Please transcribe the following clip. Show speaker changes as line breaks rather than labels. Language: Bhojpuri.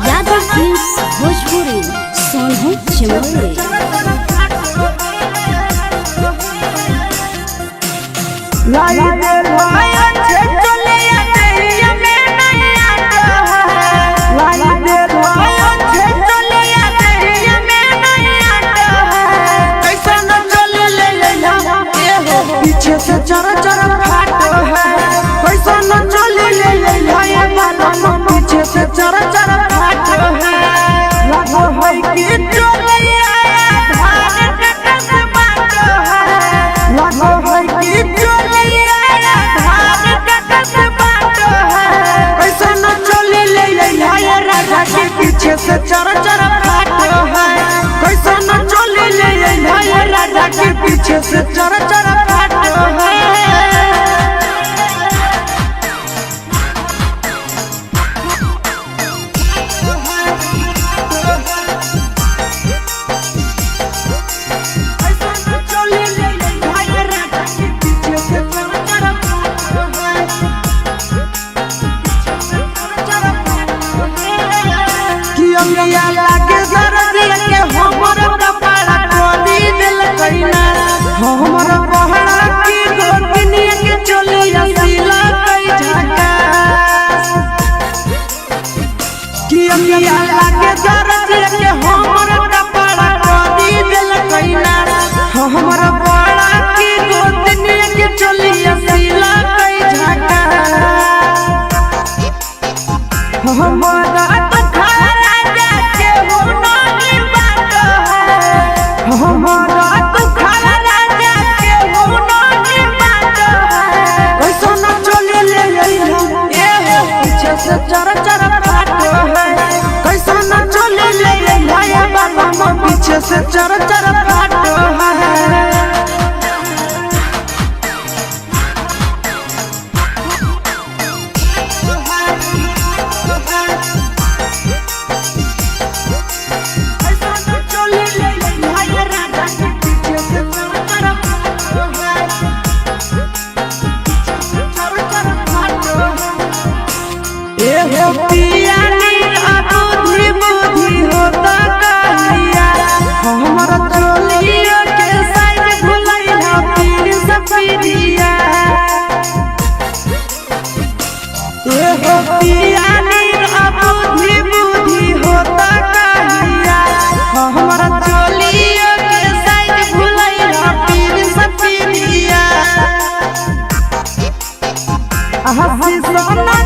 यादव फिल्म्स भोजपुरी सोनू चिमोले
पीछे से चरा चरा फाटो है पैसा न चले ले पीछे से चरा चरा फाटो है लागो है कि चोलिया धान कटा से बाटो है लागो है कि चोलिया धान कटा से बाटो है पैसा न चले ले राजा के पीछे से चरा चरा फाटो है पैसा न चले ले राजा के पीछे से चरा चरा फाटो है लागे दरदिया के हमर कपड़ा खोली दिल कइना हमर बहरा की गोतनिया के चलिया सिला कई झका कि अमिया लागे दरदिया के हमर कपड़ा खोली दिल कइना हमर बहरा की गोतनिया के चलिया सिला कई झका हमारा हमारा तो खाला राजा के होना की बात है कैसा न चले ले पीछे से चरा चरा फाटो है कैसा न चले ले बाबा पीछे से चरा चरा फाटो है हमारा चोलिया के साइड भुलैया पीर सफिरिया ए हो पिया नीर अबुद्धि बुद्धि होता कहिया हमारा चोलिया के साइड भुलैया पीर सफिरिया हंसी सोना